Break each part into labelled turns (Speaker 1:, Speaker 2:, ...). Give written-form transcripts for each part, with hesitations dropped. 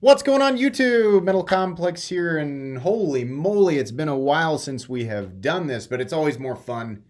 Speaker 1: What's going on YouTube? Metal Complex here, and holy moly, it's been a while since we have done this, but it's always more fun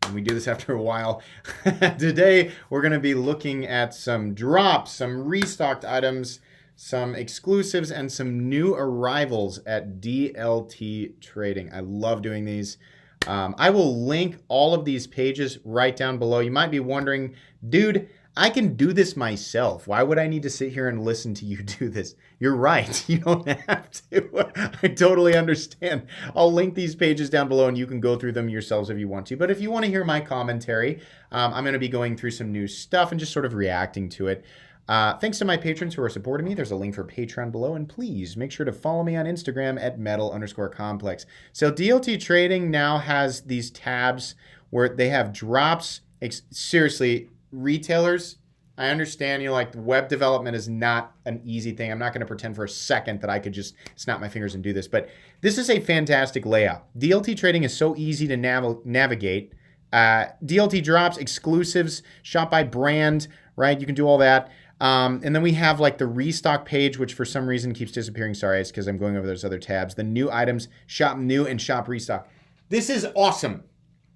Speaker 1: when we do this after a while. Today, we're going to be looking at some drops, some restocked items, some exclusives, and some new arrivals at DLT Trading. I love doing these. I will link all of these pages right down below. You might be wondering, dude, I can do this myself. Why would I need to sit here and listen to you do this? You're right. You don't have to. I totally understand. I'll link these pages down below and you can go through them yourselves if you want to. But if you want to hear my commentary, I'm going to be going through some new stuff and just sort of reacting to it. Thanks to my patrons who are supporting me. There's a link for Patreon below. And please make sure to follow me on Instagram at metal_complex. So DLT Trading now has these tabs where they have drops. Seriously, retailers, I understand, like web development is not an easy thing. I'm not going to pretend for a second that I could just snap my fingers and do this, but this is a fantastic layout. DLT Trading is so easy to navigate. DLT drops, exclusives, shop by brand, right? You can do all that. And then we have like the restock page, which for some reason keeps disappearing. Sorry, it's because I'm going over those other tabs. The new items, shop new and shop restock. This is awesome.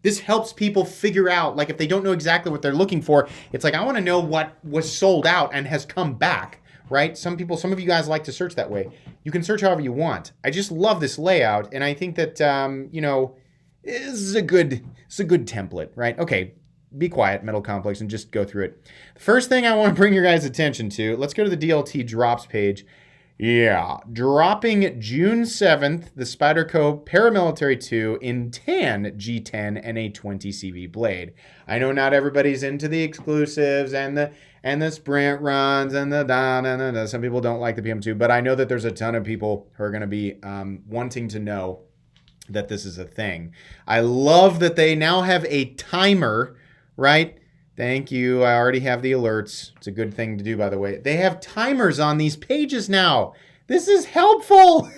Speaker 1: This helps people figure out, like if they don't know exactly what they're looking for, it's like, I want to know what was sold out and has come back, right? Some of you guys like to search that way. You can search however you want. I just love this layout. And I think that, this is a good template, right? Okay, be quiet, Metal Complex, and just go through it. The first thing I want to bring your guys' attention to, let's go to the DLT drops page. Yeah, dropping June 7th, the Spyderco Paramilitary 2 in tan G10 and a 20 CV blade. I know not everybody's into the exclusives and the sprint runs and the some people don't like the PM2, but I know that there's a ton of people who are going to be wanting to know that this is a thing. I love that they now have a timer, right? Thank you. I already have the alerts. It's a good thing to do, by the way. They have timers on these pages now. This is helpful.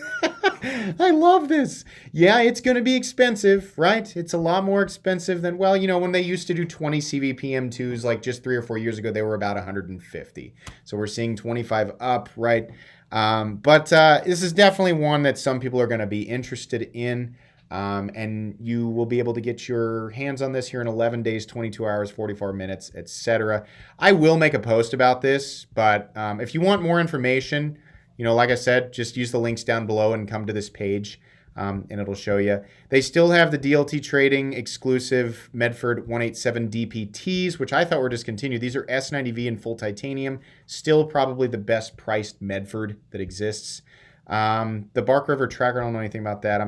Speaker 1: I love this. Yeah, it's going to be expensive, right? It's a lot more expensive than, well, when they used to do 20 CV PM2s like just 3 or 4 years ago, they were about 150. So we're seeing 25 up, right? But this is definitely one that some people are going to be interested in. And you will be able to get your hands on this here in 11 days, 22 hours, 44 minutes, etc. I will make a post about this, but if you want more information, like I said, just use the links down below and come to this page, and it'll show you. They still have the DLT Trading exclusive Medford 187 DPTs, which I thought were discontinued. These are S90v in full titanium, still probably the best priced Medford that exists. The Bark River Tracker, I don't know anything about that.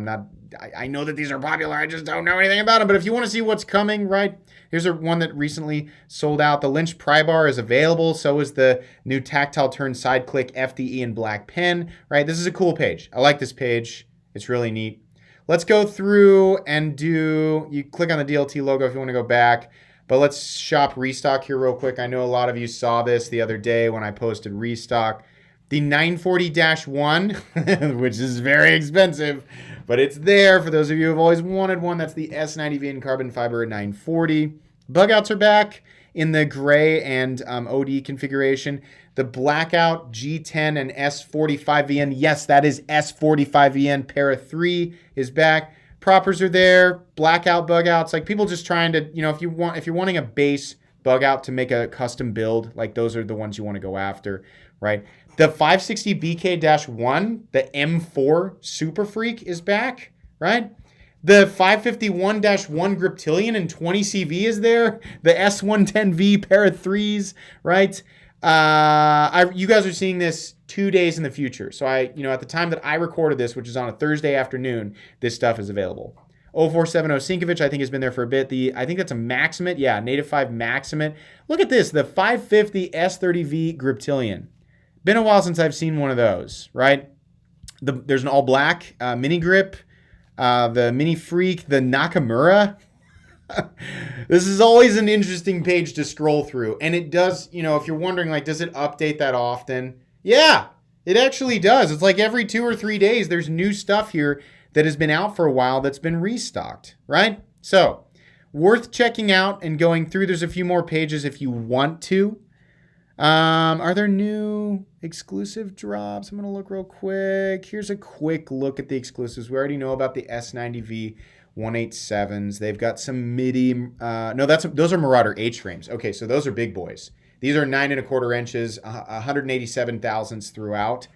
Speaker 1: I know that these are popular. I just don't know anything about them. But if you want to see what's coming, right? Here's one that recently sold out. The Lynch Pry Bar is available. So is the new tactile turn side click FDE in black pen, right? This is a cool page. I like this page. It's really neat. Let's go through and you click on the DLT logo if you want to go back. But let's shop restock here real quick. I know a lot of you saw this the other day when I posted restock. The 940-1, which is very expensive, but it's there for those of you who have always wanted one. That's the S90v in carbon fiber at 940. Bug outs are back in the gray and OD configuration. The blackout G10 and S45VN. Yes, that is S45VN. Para 3 is back. Proppers are there. Blackout bug outs. Like people just trying to, if you're wanting a base bug out to make a custom build, like those are the ones you want to go after, right? The 560 BK-1, the M4 Super Freak is back, right? The 551-1 Griptilian and 20 CV is there. The S110V Para 3s, right? You guys are seeing this 2 days in the future. So at the time that I recorded this, which is on a Thursday afternoon, this stuff is available. 0470 Sinkovich, I think, has been there for a bit. I think that's a Maximate. Yeah, Native 5 Maximate. Look at this, the 550 S30v Griptilian. Been a while since I've seen one of those, right? There's an all black mini grip, the mini freak, the Nakamura. This is always an interesting page to scroll through. And it does, if you're wondering, like, does it update that often? Yeah, it actually does. It's like every 2 or 3 days, there's new stuff here that has been out for a while that's been restocked, right? So, worth checking out and going through. There's a few more pages if you want to. Are there new exclusive drops? I'm going to look real quick. Here's a quick look at the exclusives. We already know about the S90v 187s. They've got some MIDI. No, those are Marauder H frames. Okay, so those are big boys. These are 9¼ inches, 187 thousandths throughout.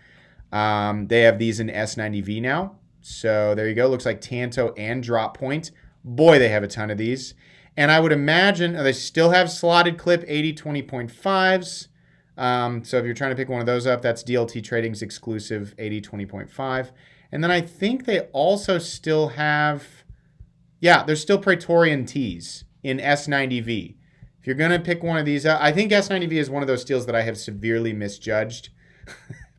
Speaker 1: They have these in S90v now. So there you go. Looks like Tanto and Drop Point. Boy, they have a ton of these. And I would imagine they still have slotted clip 80-20.5s. So if you're trying to pick one of those up, that's DLT Trading's exclusive 80-20.5. And then I think they also still have, there's still Praetorian Ts in S90V. If you're going to pick one of these up, I think S90V is one of those steels that I have severely misjudged.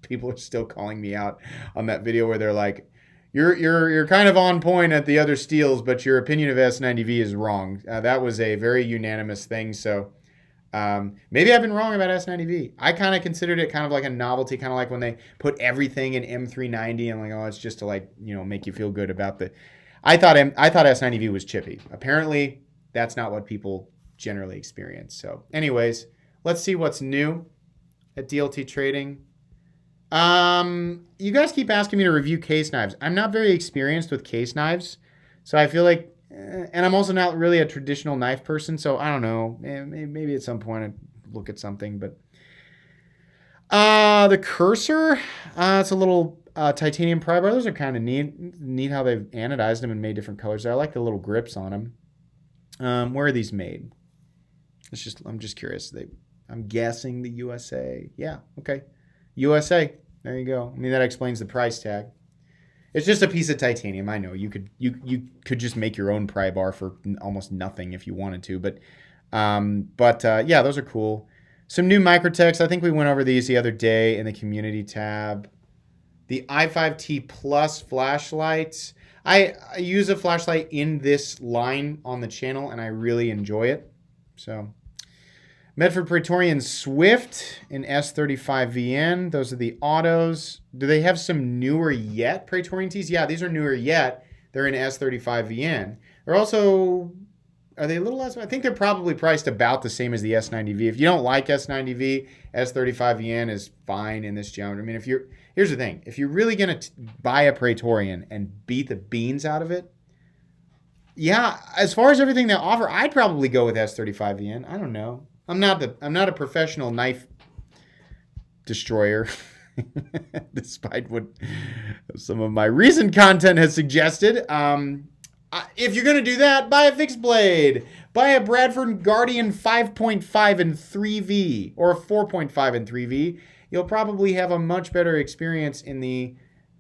Speaker 1: People are still calling me out on that video where they're like, You're kind of on point at the other steels, but your opinion of S90V is wrong. That was a very unanimous thing. So maybe I've been wrong about S90V. I kind of considered it kind of like a novelty, kind of like when they put everything in M390 and like, oh, it's just to like, make you feel good about the. I thought S90V was chippy. Apparently, that's not what people generally experience. So, anyways, let's see what's new at DLT Trading. You guys keep asking me to review case knives. I'm not very experienced with case knives, so I feel like, and I'm also not really a traditional knife person, so I don't know. Maybe at some point I'd look at something, but the cursor, it's a little titanium pry bar. Those are kind of neat. Neat how they've anodized them and made different colors. I like the little grips on them. Where are these made? I'm just curious. I'm guessing the USA. Yeah, okay. USA. There you go. I mean, that explains the price tag. It's just a piece of titanium. I know you could just make your own pry bar for almost nothing if you wanted to, but yeah, those are cool. Some new Microtechs. I think we went over these the other day in the community tab. The i5T Plus flashlights. I use a flashlight in this line on the channel, and I really enjoy it. So. Medford Praetorian Swift in S30v. Those are the autos. Do they have some newer yet Praetorian Ts? Yeah, these are newer yet. They're in S30v. They're also, are they a little less? I think they're probably priced about the same as the S90v. If you don't like S90v, S30v is fine in this geometry. I mean, here's the thing. If you're really going to buy a Praetorian and beat the beans out of it, yeah, as far as everything they offer, I'd probably go with S30v. I don't know. I'm not a professional knife destroyer, despite what some of my recent content has suggested. If you're going to do that, buy a fixed blade. Buy a Bradford Guardian 5.5 and 3V or a 4.5 and 3V. You'll probably have a much better experience in the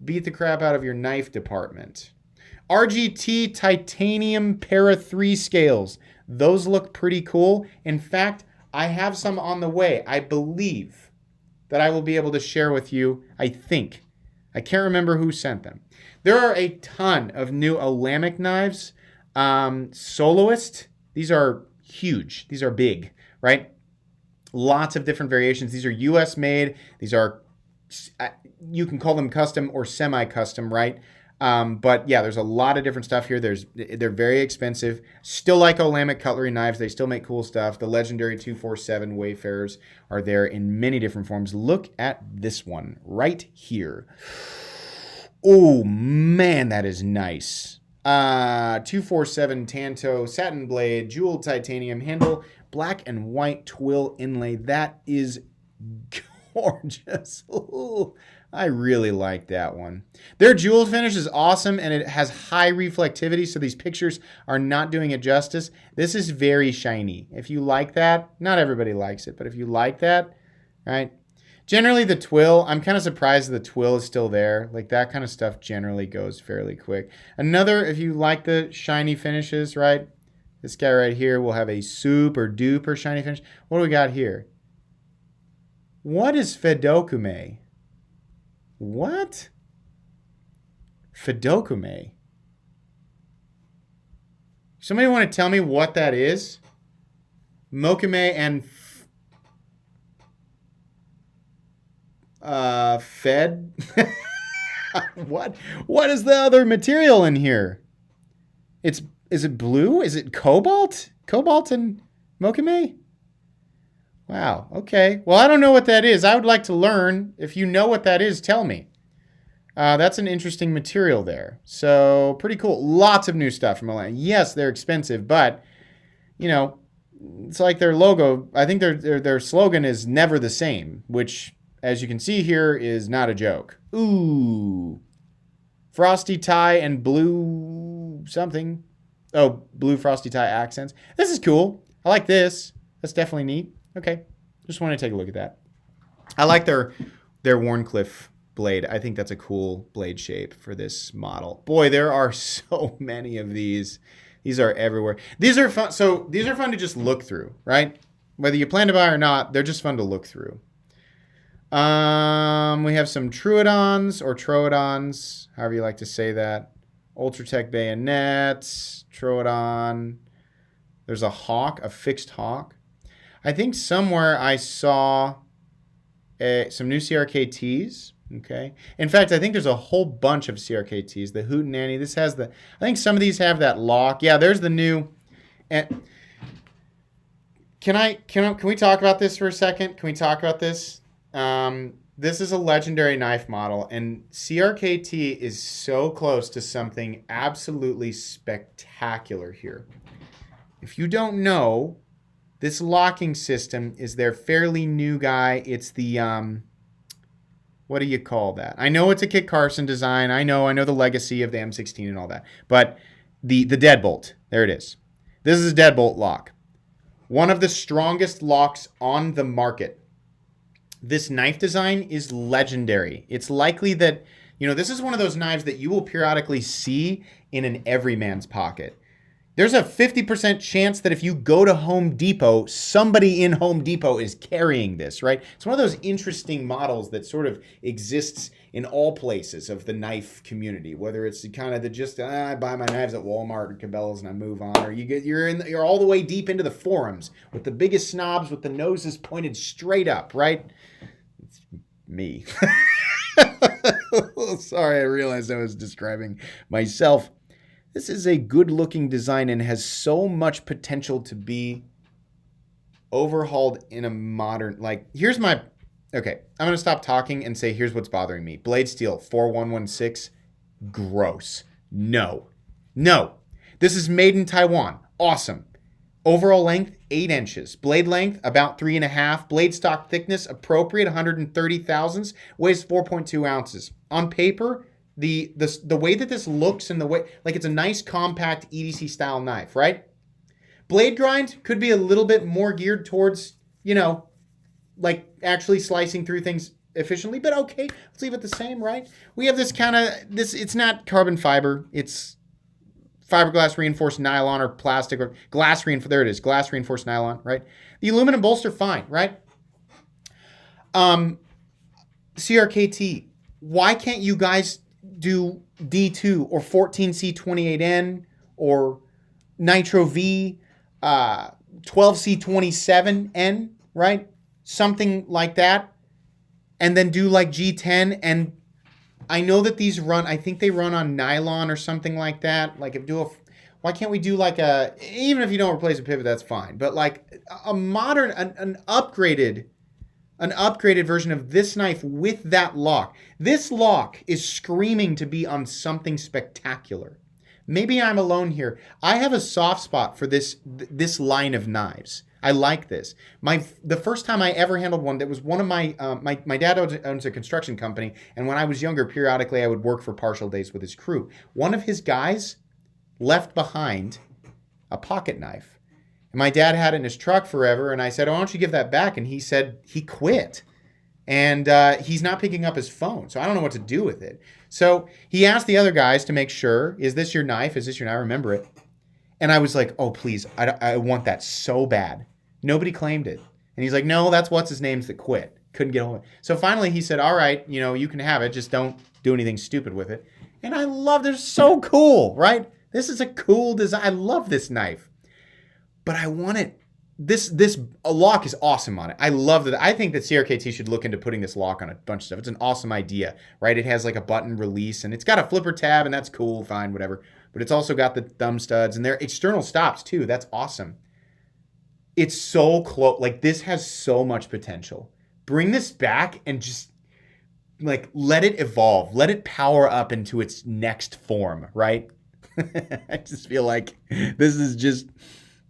Speaker 1: beat the crap out of your knife department. RGT Titanium Para 3 scales. Those look pretty cool. In fact, I have some on the way. I believe that I will be able to share with you, I think. I can't remember who sent them. There are a ton of new Olamic knives. Soloist, these are huge. These are big, right? Lots of different variations. These are US made. These are, you can call them custom or semi-custom, right? But yeah, there's a lot of different stuff here. They're very expensive. Still like Olamic cutlery knives. They still make cool stuff. The legendary 247 Wayfarers are there in many different forms. Look at this one right here. Oh man, that is nice. 247 Tanto satin blade, jeweled titanium handle, black and white twill inlay. That is gorgeous. Ooh. I really like that one. Their jeweled finish is awesome, and it has high reflectivity, so these pictures are not doing it justice. This is very shiny. If you like that, not everybody likes it, but if you like that, right? Generally, the twill, I'm kind of surprised the twill is still there. Like, that kind of stuff generally goes fairly quick. Another, if you like the shiny finishes, right? This guy right here will have a super duper shiny finish. What do we got here? What is Fedokume? What? Fedokume. Somebody want to tell me what that is? Mokume and Fed? What is the other material in here? Is it blue? Is it cobalt? Cobalt and Mokume? Wow. Okay. Well, I don't know what that is. I would like to learn. If you know what that is, tell me. That's an interesting material there. So pretty cool. Lots of new stuff from Milan. Yes, they're expensive, but you know, it's like their logo. I think their slogan is never the same, which, as you can see here, is not a joke. Ooh, frosty tie and blue something. Oh, blue frosty tie accents. This is cool. I like this. That's definitely neat. Okay, just want to take a look at that. I like their Warncliffe blade. I think that's a cool blade shape for this model. Boy, there are so many of these. These are everywhere. These are fun. So these are fun to just look through, right? Whether you plan to buy or not, they're just fun to look through. We have some Troodons or Troodons, however you like to say that. Ultratech bayonets, Troodon. There's a hawk, a fixed hawk. I think somewhere I saw some new CRKTs. Okay. In fact, I think there's a whole bunch of CRKTs. The Hootenanny. This has the. I think some of these have that lock. Yeah, there's the new. And can we talk about this for a second? Can we talk about this? This is a legendary knife model, and CRKT is so close to something absolutely spectacular here. If you don't know, this locking system is their fairly new guy. It's the what do you call that? I know it's a Kit Carson design. I know the legacy of the M16 and all that. But the deadbolt, there it is. This is a deadbolt lock. One of the strongest locks on the market. This knife design is legendary. It's likely that, this is one of those knives that you will periodically see in an everyman's pocket. There's a 50% chance that if you go to Home Depot, somebody in Home Depot is carrying this, right? It's one of those interesting models that sort of exists in all places of the knife community, whether it's kind of I buy my knives at Walmart or Cabela's and I move on, or you're all the way deep into the forums with the biggest snobs with the noses pointed straight up, right? It's me. Sorry, I realized I was describing myself. This is a good-looking design and has so much potential to be overhauled in a modern... Okay, I'm going to stop talking and say here's what's bothering me. Blade steel, 4116, gross. No. This is made in Taiwan. Awesome. Overall length, 8 inches. Blade length, about 3.5. Blade stock thickness, appropriate, 130 thousandths. Weighs 4.2 ounces. On paper... The way that this looks and the way, it's a nice compact EDC style knife, right? Blade grind could be a little bit more geared towards, actually slicing through things efficiently, but okay, let's leave it the same, right? We have it's not carbon fiber, it's fiberglass reinforced nylon or plastic or glass reinforced, there it is, glass reinforced nylon, right? The aluminum bolster, fine, right? CRKT, why can't you guys do D2 or 14C28N or Nitro V, 12C27N, right? Something like that. And then do G10. And I know that these I think they run on nylon or something like that. Why can't we do even if you don't replace a pivot, that's fine. But a modern, an upgraded version of this knife with that lock. This lock is screaming to be on something spectacular. Maybe I'm alone here. I have a soft spot for this line of knives. I like this. The first time I ever handled one, that was one of my dad owns a construction company, and when I was younger, periodically I would work for partial days with his crew. One of his guys left behind a pocket knife. And my dad had it in his truck forever, and I said, why don't you give that back? And he said he quit. And he's not picking up his phone, so I don't know what to do with it. So he asked the other guys to make sure, is this your knife? Is this your knife? I remember it. And I was like, oh, please, I want that so bad. Nobody claimed it. And he's like, no, that's what's his name's that quit. Couldn't get hold of it. So finally he said, all right, you can have it. Just don't do anything stupid with it. And I love it. They're so cool, right? This is a cool design. I love this knife. But I want it. This lock is awesome on it. I love that. I think that CRKT should look into putting this lock on a bunch of stuff. It's an awesome idea, right? It has a button release, and it's got a flipper tab, and that's cool, fine, whatever. But it's also got the thumb studs, and they're external stops, too. That's awesome. It's so close. Like, this has so much potential. Bring this back and just, like, let it evolve. Let it power up into its next form, right? I just feel like this is just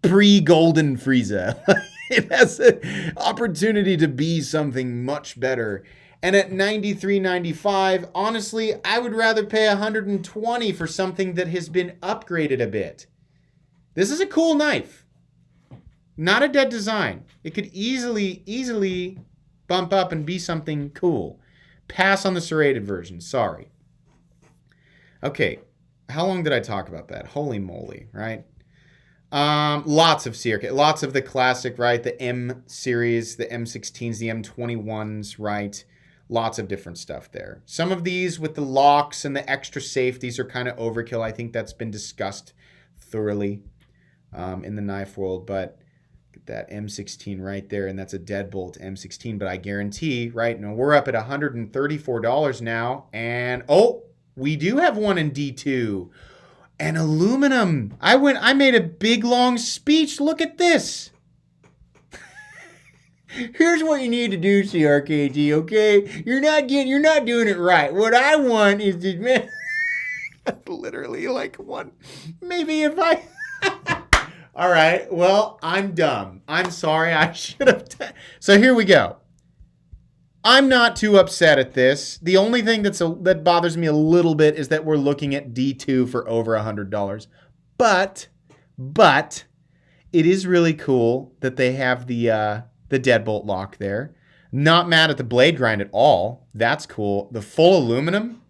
Speaker 1: pre-Golden Frieza. It has an opportunity to be something much better. And at $93.95, honestly, I would rather pay $120 for something that has been upgraded a bit. This is a cool knife. Not a dead design. It could easily bump up and be something cool. Pass on the serrated version. Sorry. Okay. How long did I talk about that? Holy moly, right? Lots of CRK, lots of the classic, right? The M series, the M16s, the M21s, right? Lots of different stuff there. Some of these with the locks and the extra safeties are kind of overkill. I think that's been discussed thoroughly in the knife world, but get that M16 right there, and that's a deadbolt M16. But I guarantee, right now we're up at $134 now, and we do have one in D2. And aluminum. I made a big long speech. Look at this. Here's what you need to do, CRKT, okay? You're not doing it right. What I want is to literally like one. Maybe if I all right. Well, I'm dumb. I'm sorry. I should have So here we go. I'm not too upset at this. The only thing that bothers me a little bit is that we're looking at D2 for over $100. But it is really cool that they have the deadbolt lock there. Not mad at the blade grind at all. That's cool. The full aluminum,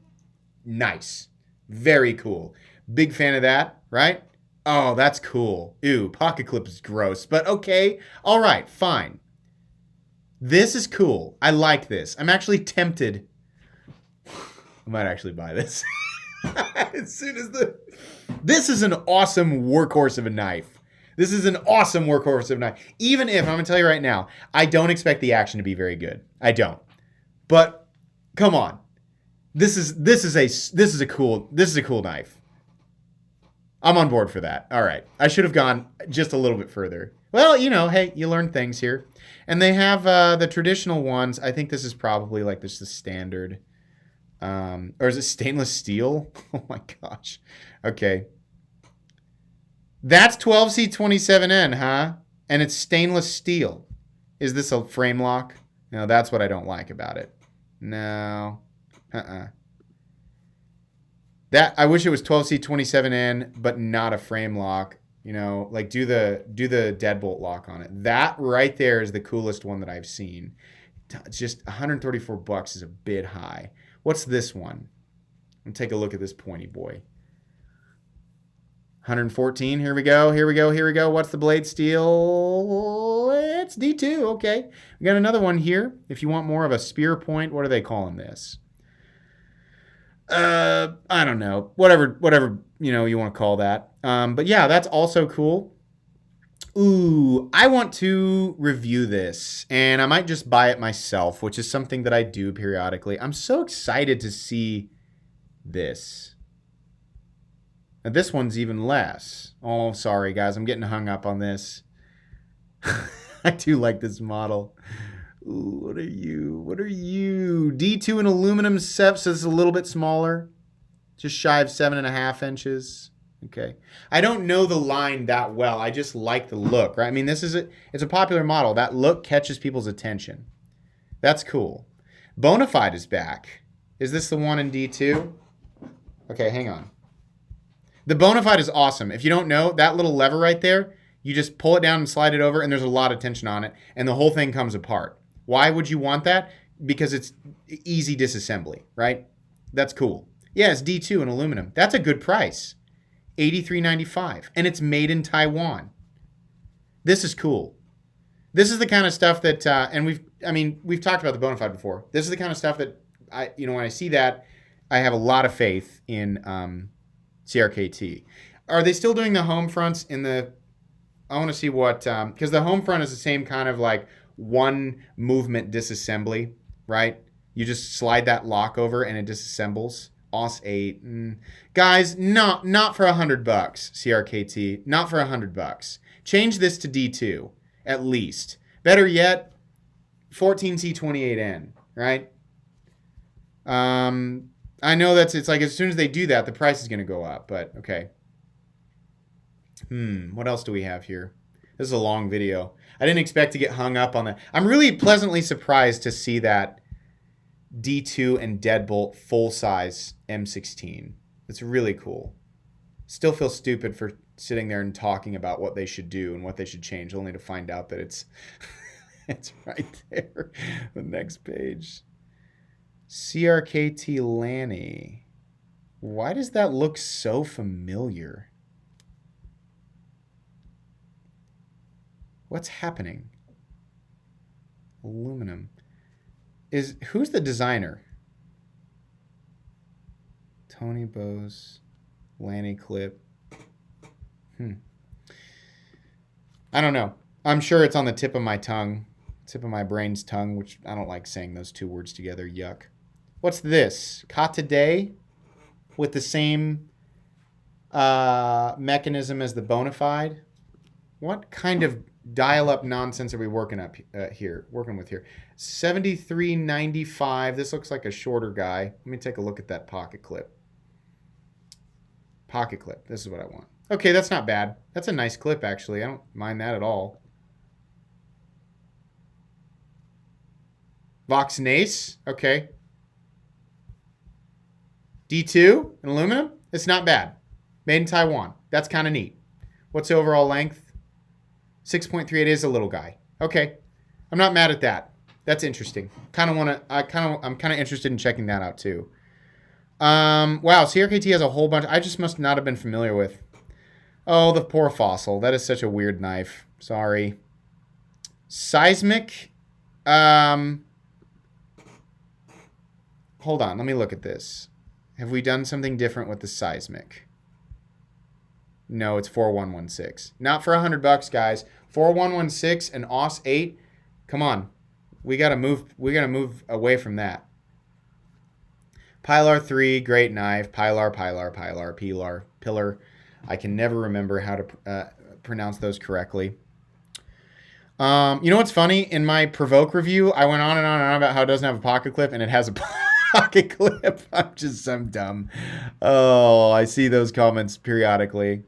Speaker 1: nice. Very cool. Big fan of that, right? Oh, that's cool. Ew, pocket clip is gross. But okay. All right, fine. This is cool. I like this. I'm actually tempted. I might actually buy this. As soon as this is an awesome workhorse of a knife. This is an awesome workhorse of a knife. Even if, I'm going to tell you right now, I don't expect the action to be very good. I don't. But come on. This is a cool knife. I'm on board for that. All right. I should have gone just a little bit further. Well, hey, you learn things here. And they have the traditional ones. I think this is probably like this is the standard. Or is it stainless steel? Oh my gosh. Okay. That's 12C27N, huh? And it's stainless steel. Is this a frame lock? No, that's what I don't like about it. No. That I wish it was 12C27N, but not a frame lock. Like do the deadbolt lock on it. That right there is the coolest one that I've seen. It's just $134 is a bit high. What's this one? Let's take a look at this pointy boy. 114. Here we go. What's the blade steel? It's D2. Okay. We got another one here. If you want more of a spear point, what are they calling this? I don't know. Whatever you want to call that. But yeah, that's also cool. Ooh, I want to review this, and I might just buy it myself, which is something that I do periodically. I'm so excited to see this. And this one's even less. Oh, sorry, guys. I'm getting hung up on this. I do like this model. Ooh, what are you? D2 in aluminum, so this is a little bit smaller. Just shy of 7.5 inches. Okay. I don't know the line that well. I just like the look, right? I mean, it's a popular model. That look catches people's attention. That's cool. Bonafide is back. Is this the one in D2? Okay, hang on. The Bonafide is awesome. If you don't know, that little lever right there, you just pull it down and slide it over, and there's a lot of tension on it, and the whole thing comes apart. Why would you want that? Because it's easy disassembly, right? That's cool. Yeah, it's D2 in aluminum. That's a good price. $83.95. And it's made in Taiwan. This is cool. This is the kind of stuff that, and we've talked about the Bonafide before. This is the kind of stuff that when I see that, I have a lot of faith in CRKT. Are they still doing the home fronts I want to see what, because the home front is the same kind of like one movement disassembly, right? You just slide that lock over and it disassembles. OS 8. Guys, not for $100, CRKT. Not for $100. Change this to D2. at least. Better yet, 14C28N, right? I know it's like as soon as they do that, the price is going to go up, but okay. What else do we have here? This is a long video. I didn't expect to get hung up on that. I'm really pleasantly surprised to see that D2 and Deadbolt full-size M16. It's really cool. Still feel stupid for sitting there and talking about what they should do and what they should change, only to find out that it's it's right there. The next page. CRKT Lanny. Why does that look so familiar? What's happening? Aluminum. Who's the designer? Tony Bose. Lanny Clip. I don't know. I'm sure it's on the tip of my tongue. Tip of my brain's tongue, which I don't like saying those two words together. Yuck. What's this? Caught today with the same mechanism as the Bonafide. What kind of dial-up nonsense are we working with here? 7395. This looks like a shorter guy. Let me take a look at that pocket clip. Pocket clip. This is what I want. Okay, that's not bad. That's a nice clip, actually. I don't mind that at all. Vox Nace. Okay. D2 in aluminum. It's not bad. Made in Taiwan. That's kind of neat. What's the overall length? 6.38 is a little guy. Okay. I'm not mad at that. That's interesting. I'm kind of interested in checking that out too. Wow, CRKT has a whole bunch. I just must not have been familiar with. Oh, the poor fossil. That is such a weird knife. Sorry. Seismic. Hold on. Let me look at this. Have we done something different with the seismic? No, it's 4116. Not for $100, guys. 4116 and AUS 8. Come on. We gotta move away from that. Pilar 3, great knife. Pilar, pillar. I can never remember how to pronounce those correctly. You know what's funny? In my Provoke review, I went on and on and on about how it doesn't have a pocket clip, and it has a pocket clip. I'm dumb. Oh, I see those comments periodically.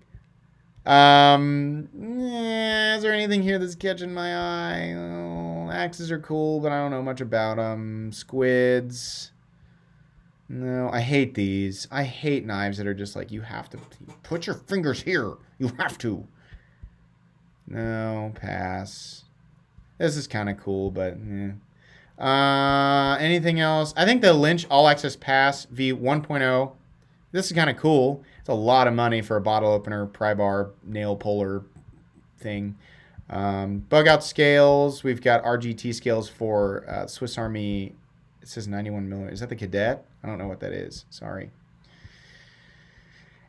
Speaker 1: Is there anything here that's catching my eye? Oh, axes are cool, but I don't know much about them. Squids. No, I hate these. I hate knives that are just like, you have to put your fingers here. You have to. No, pass. This is kind of cool, but anything else? I think the Lynch All Access Pass V 1.0. This is kind of cool. It's a lot of money for a bottle opener, pry bar, nail puller thing. Bug out scales. We've got RGT scales for Swiss Army. It says 91 millimeter. Is that the Cadet? I don't know what that is. Sorry.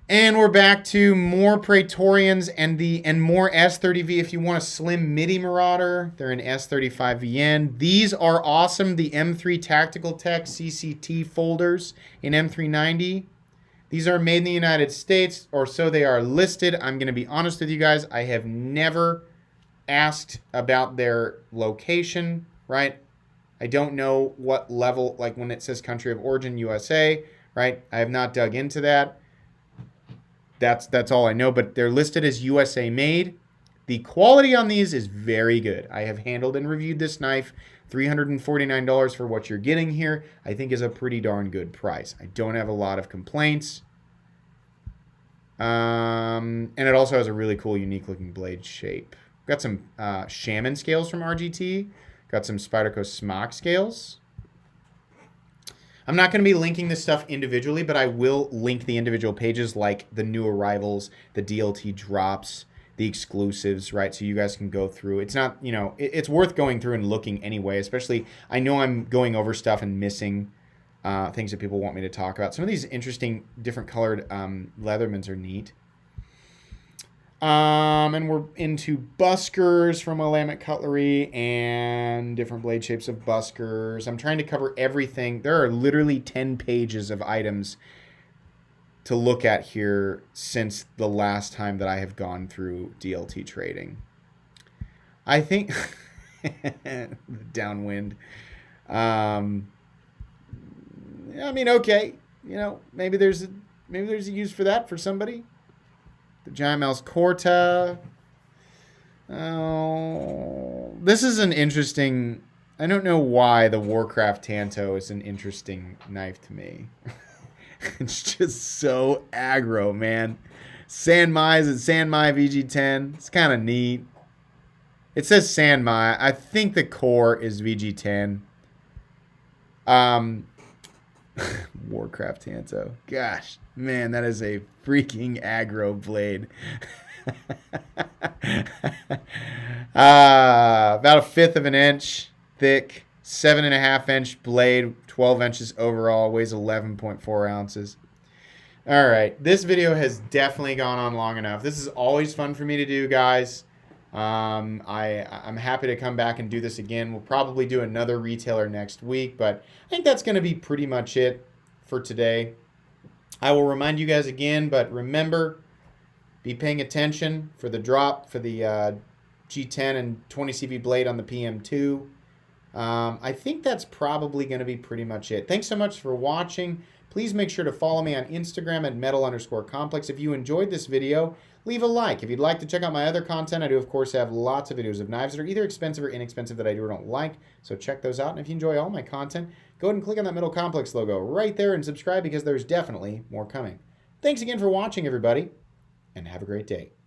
Speaker 1: And we're back to more Praetorians and more S30v. If you want a slim MIDI Marauder, they're in S35v In. These are awesome. The M3 Tactical Tech CCT folders in M390. These are made in the United States, or so they are listed. I'm going to be honest with you guys. I have never asked about their location, right? I don't know what level, like when it says country of origin, USA, right? I have not dug into that. That's all I know, but they're listed as USA made. The quality on these is very good. I have handled and reviewed this knife. $349 for what you're getting here, I think is a pretty darn good price. I don't have a lot of complaints. And it also has a really cool, unique looking blade shape. Got some Shaman scales from RGT. Got some Spyderco Smock scales. I'm not going to be linking this stuff individually, but I will link the individual pages like the new arrivals, the DLT drops, the exclusives, right? So you guys can go through. It's not, you know, it's worth going through and looking anyway, especially I know I'm going over stuff and missing things that people want me to talk about. Some of these interesting different colored Leathermans are neat. And we're into buskers from Willamette Cutlery and different blade shapes of buskers. I'm trying to cover everything. There are literally 10 pages of items to look at here since the last time that I have gone through DLT Trading. I think downwind. I mean, okay, you know, maybe there's a use for that for somebody. The Giant Mouse Corta. Oh, this is an interesting. I don't know why the Warcraft Tanto is an interesting knife to me. It's just so aggro, man. Sanmai's and Sanmai VG10. It's kind of neat. It says Sanmai. I think the core is VG10. Warcraft Tanto. Gosh, man, that is a freaking aggro blade. About a fifth of an inch thick, 7.5 inch blade, 12 inches overall, weighs 11.4 ounces. All right, this video has definitely gone on long enough. This is always fun for me to do, guys. I'm happy to come back and do this again. We'll probably do another retailer next week, but I think that's going to be pretty much it for today. I will remind you guys again, but remember, be paying attention for the drop for the G10 and 20 CV blade on the PM2. I think that's probably going to be pretty much it. Thanks so much for watching. Please make sure to follow me on Instagram at metal_complex. If you enjoyed this video, leave a like. If you'd like to check out my other content, I do, of course, have lots of videos of knives that are either expensive or inexpensive that I do or don't like. So check those out. And if you enjoy all my content, go ahead and click on that Metal Complex logo right there and subscribe because there's definitely more coming. Thanks again for watching, everybody, and have a great day.